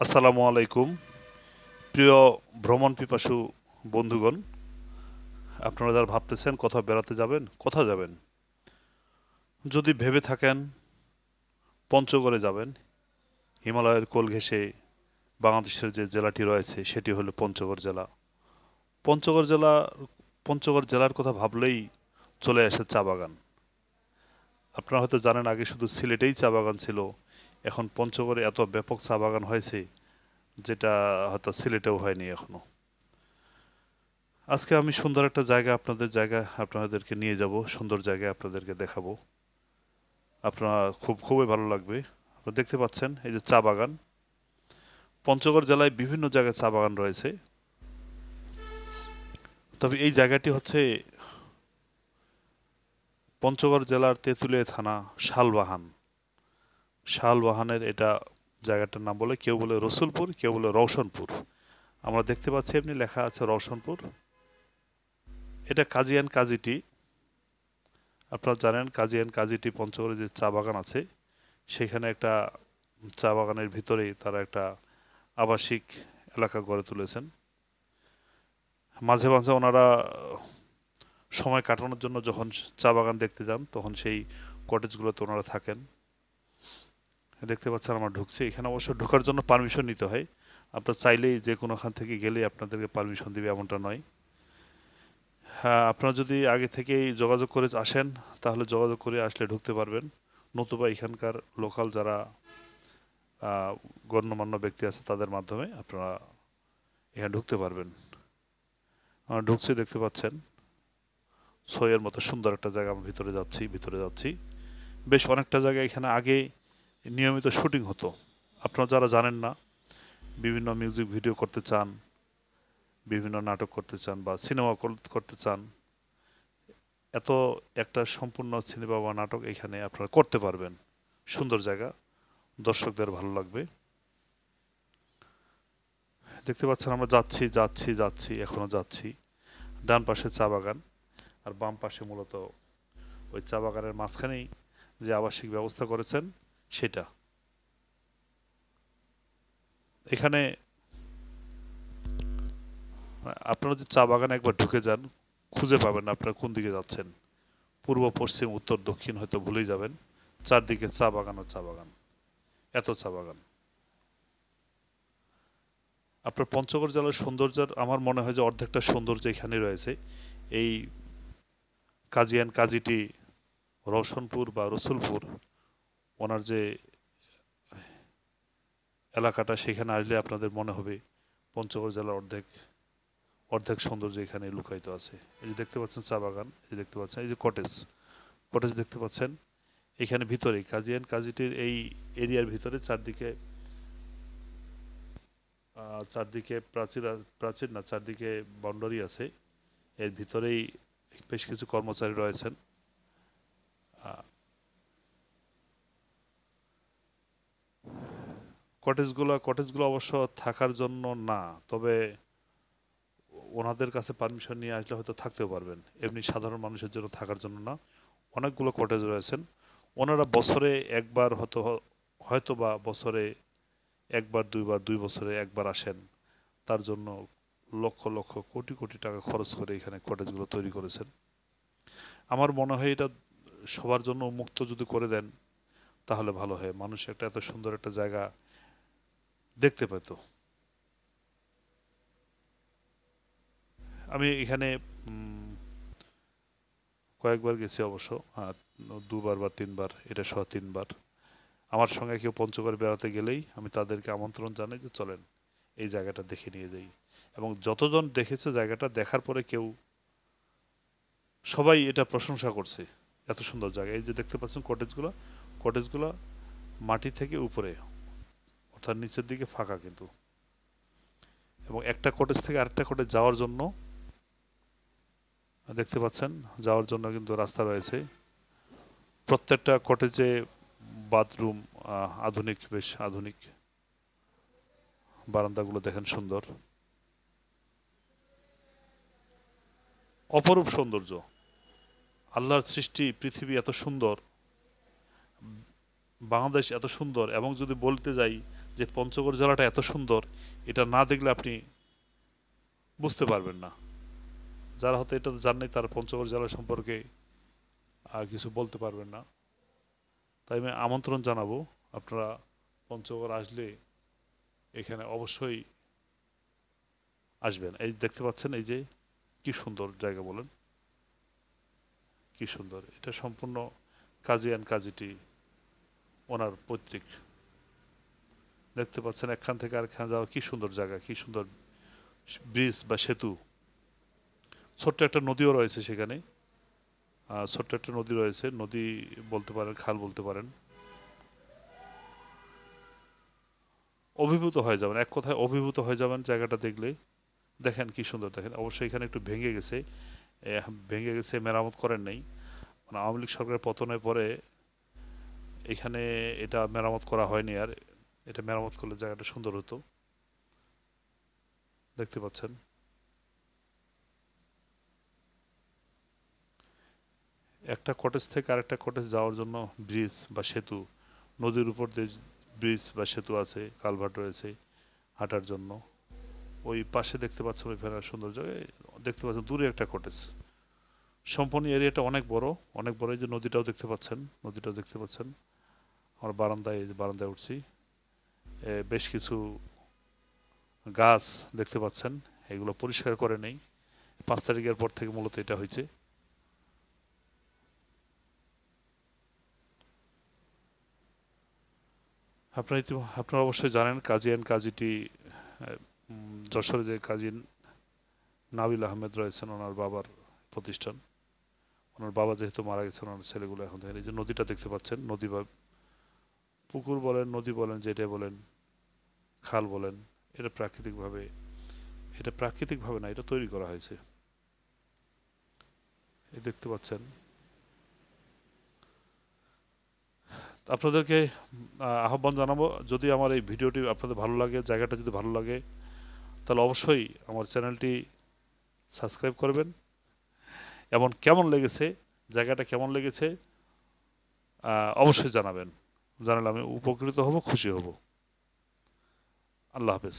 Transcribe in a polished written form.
আসসালামু আলাইকুম। প্রিয় ভ্রমণ পিপাসু বন্ধুগণ, আপনারা যারা ভাবতেছেন কোথাও বেড়াতে যাবেন, কোথাও যাবেন? যদি ভেবে থাকেন পঞ্চগড়ে যাবেন, হিমালয়ের কোল ঘেঁষে বাংলাদেশের যে জেলাটি রয়েছে সেটি হলো পঞ্চগড় জেলা। পঞ্চগড় জেলা পঞ্চগড় জেলার কথা ভাবলেই চলে আসে চা বাগান। আপনারা হয়তো জানেন আগে শুধু সিলেটেই চা বাগান ছিল, এখন পঞ্চগড়ে এত ব্যাপক চা বাগান হয়েছে যেটা হয়তো সিলেটেও হয়নি এখনো। আজকে আমি সুন্দর একটা আপনাদেরকে নিয়ে যাব, সুন্দর জায়গায় আপনাদেরকে দেখাবো। আপনারা খুবই ভালো লাগবে। আপনারা দেখতে পাচ্ছেন এই যে চা বাগান। পঞ্চগড় জেলায় বিভিন্ন জায়গায় চা বাগান রয়েছে। তবে এই জায়গাটি হচ্ছে পঞ্চগড় জেলার তেঁতুলিয়া থানা শালবাহান। শালবাহানের এটা জায়গাটার নাম বলে, কেউ বলে রসুলপুর, কেউ বলে রওশনপুর। আমরা দেখতে পাচ্ছি এমনি লেখা আছে রওশনপুর। এটা কাজী অ্যান্ড কাজী টি। আপনারা জানেন কাজী অ্যান্ড কাজী টি পঞ্চগড়ে যে চা বাগান আছে সেখানে একটা চা বাগানের ভিতরেই তারা একটা আবাসিক এলাকা গড়ে তুলেছেন। মাঝে মাঝে ওনারা সময় কাটানোর জন্য যখন চা বাগান দেখতে যান তখন সেই কটেজগুলোতে ওনারা থাকেন। দেখতে পাচ্ছেন আমরা ঢুকছি, এখানে অবশ্য ঢোকার জন্য পারমিশন নিতে হয়। আপনার চাইলেই যে কোনোখান থেকে গেলেই আপনাদেরকে পারমিশন দিবে এমনটা নয়। হ্যাঁ, আপনারা যদি আগে থেকেই যোগাযোগ করে আসেন তাহলে যোগাযোগ করে আসলে ঢুকতে পারবেন, নতুবা এখানকার লোকাল যারা গণ্যমান্য ব্যক্তি আছে তাদের মাধ্যমে আপনারা এখানে ঢুকতে পারবেন। আমরা ঢুকছি, দেখতে পাচ্ছেন ছয়ের মতো সুন্দর একটা জায়গা। আমরা ভিতরে যাচ্ছি। বেশ অনেকটা জায়গা এখানে আগে নিয়মিত শুটিং হতো। আপনারা যারা জানেন না, বিভিন্ন মিউজিক ভিডিও করতে চান, বিভিন্ন নাটক করতে চান বা সিনেমা করতে চান, এত একটা সম্পূর্ণ সিনেমা বা নাটক এখানে আপনারা করতে পারবেন। সুন্দর জায়গা, দর্শকদের ভালো লাগবে। দেখতে পাচ্ছেন আমরা যাচ্ছি এখনো যাচ্ছি। ডান পাশে চা বাগান আর বাম পাশে মূলত ওই চা বাগানের মাঝখানেই যে আবাসিক ব্যবস্থা করেছেন সেটা। এখানে আপনারা যদি চা বাগানে একবার ঢুকে যান খুঁজে পাবেন না আপনারা কোন দিকে যাচ্ছেন। পূর্ব পশ্চিম উত্তর দক্ষিণ হয়তো ভুলেই যাবেন। চারদিকে চা বাগান আর চা বাগান, এত চা বাগান। আপনার পঞ্চগড় জেলার সৌন্দর্যের আমার মনে হয় যে অর্ধেকটা সৌন্দর্য এখানে রয়েছে। এই কাজী অ্যান্ড কাজীটি রওশনপুর বা রসুলপুর, ওনার যে এলাকাটা সেখানে আসলে আপনাদের মনে হবে পঞ্চগড় জেলার অর্ধেক অর্ধেক সৌন্দর্য এখানে লুকায়িত আছে। এই যে দেখতে পাচ্ছেন চা বাগান, এই যে দেখতে পাচ্ছেন এই যে কটেজ দেখতে পাচ্ছেন। এখানে ভিতরেই কাজী অ্যান্ড কাজীটির এই এরিয়ার ভিতরে চারদিকে প্রাচীর না, চারদিকে বাউন্ডারি আছে। এর ভিতরেই বেশ কিছু কর্মচারী রয়েছেন। কটেজগুলো অবশ্য থাকার জন্য না, তবে ওনাদের কাছে পারমিশন নিয়ে আসলে হয়তো থাকতেও পারবেন। এমনি সাধারণ মানুষের জন্য থাকার জন্য না। অনেকগুলো কটেজ রয়েছেন। ওনারা বছরে একবার হয়তো বা বছরে একবার দুইবার, 2 বছরে একবার আসেন। তার জন্য লক্ষ লক্ষ কোটি কোটি টাকা খরচ করে এখানে কটেজগুলো তৈরি করেছেন। আমার মনে হয় এটা সবার জন্য উন্মুক্ত যদি করে দেন তাহলে ভালো হয়, মানুষ একটা এত সুন্দর একটা জায়গা দেখতে পেত। আমি এখানে কয়েকবার গেছি অবশ্য, 2বার বা 3বার, এটা সহ 3বার। আমার সঙ্গে কেউ পঞ্চগড়ে বেড়াতে গেলেই আমি তাদেরকে আমন্ত্রণ জানাই যে চলেন এই জায়গাটা দেখে নিয়ে যাই। এবং যতজন দেখেছে জায়গাটা দেখার পরে সবাই এটা প্রশংসা করছে, এত সুন্দর জায়গা। এই যে দেখতে পাচ্ছেন কটেজগুলো মাটি থেকে উপরে, অর্থাৎ নিচের দিকে ফাঁকা কিন্তু। এবং একটা কটেজ থেকে আরেকটা কটেজ যাওয়ার জন্য দেখতে পাচ্ছেন, যাওয়ার জন্য কিন্তু রাস্তা রয়েছে। প্রত্যেকটা কটেজে বাথরুম, বেশ আধুনিক। বারান্দাগুলো দেখেন সুন্দর, অপরূপ সৌন্দর্য। আল্লাহর সৃষ্টি, পৃথিবী এত সুন্দর, বাংলাদেশ এত সুন্দর। এবং যদি বলতে যাই যে পঞ্চগড় জেলাটা এত সুন্দর, এটা না দেখলে আপনি বুঝতে পারবেন না। যারা হয়তো এটা জান নাই, তারা পঞ্চগড় জেলা সম্পর্কে কিছু বলতে পারবেন না। তাই আমি আমন্ত্রণ জানাবো, আপনারা পঞ্চগড় আসলে এখানে অবশ্যই আসবেন। এই দেখতে পাচ্ছেন, এই যে কি সুন্দর জায়গা বলেন, কি সুন্দর। এটা সম্পূর্ণ কাজী অ্যান্ড কাজীটি ওনার পৈতৃক। দেখতে পাচ্ছেন একখান থেকে আরেকখানে যাওয়া কি সুন্দর জায়গা, কি সুন্দর ব্রিজ বা সেতু। ছোট্ট একটা নদীও রয়েছে সেখানে, ছোট্ট একটা নদী রয়েছে, নদী বলতে পারেন, খাল বলতে পারেন। অভিভূত হয়ে যাবেন, এক কথায় অভিভূত হয়ে যাবেন জায়গাটা দেখলে। দেখেন কি সুন্দর, দেখেন। অবশ্যই এখানে একটু ভেঙে গেছে, ভেঙে গেছে, মেরামত করেন নাই। মানে আওয়ামী লীগ সরকারের পতনের পরে এখানে এটা মেরামত করা হয়নি। আর এটা মেরামত করলে জায়গাটা সুন্দর হতো। দেখতে পাচ্ছেন একটা কটেজ থেকে আরেকটা কটেজ যাওয়ার জন্য ব্রিজ বা সেতু, নদীর উপর দিয়ে ব্রিজ বা সেতু আছে, কালভার্ট রয়েছে হাঁটার জন্য। ওই পাশে দেখতে পাচ্ছেন ওই ফেরার সুন্দর জায়গায় দেখতে পাচ্ছেন দূরে একটা কটেজ। সম্পূর্ণ এরিয়াটা অনেক বড়, অনেক বড়। এই যে নদীটাও দেখতে পাচ্ছেন, নদীটাও দেখতে পাচ্ছেন। আমার বারান্দায়, এই যে বারান্দায় উঠছি, বেশ কিছু গাছ দেখতে পাচ্ছেন, এগুলো পরিষ্কার করে নেই। 5 তারিখের পর থেকে মূলত এটা হয়েছে। আপনারা অবশ্যই জানেন কাজী অ্যান্ড কাজীটি যশোরে যে কাজী নাবিল আহমেদ রয়েছেন, ওনার বাবার প্রতিষ্ঠান। ওনার বাবা যেহেতু মারা গেছেন, ওনার ছেলেগুলো এখন দেখেন। এই যে নদীটা দেখতে পাচ্ছেন, নদী বা পুকুর বলেন, নদী বলেন, যেটা বলেন, খাল বলেন, এটা প্রাকৃতিকভাবে, এটা প্রাকৃতিকভাবে না, এটা তৈরি করা হয়েছে। এই দেখতে পাচ্ছেন। আপনাদেরকে আহ্বান জানাবো, যদি আমার এই ভিডিওটি আপনাদের ভালো লাগে, জায়গাটা যদি ভালো লাগে, তাহলে অবশ্যই আমার চ্যানেলটি সাবস্ক্রাইব করবেন। এবং কেমন লেগেছে, জায়গাটা কেমন লেগেছে অবশ্যই জানাবেন। জানালে আমি উপকৃত হব, খুশি হব। আল্লাহ হাফেজ।